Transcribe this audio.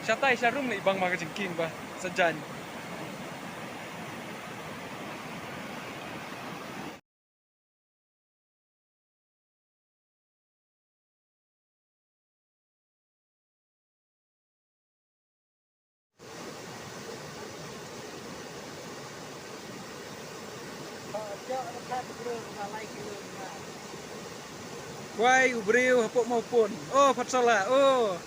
Siya tayo, siya room na ibang mga jingking ba? Sa dyan. Why, ubriw, hapok maupun. Oh, patsala, oh.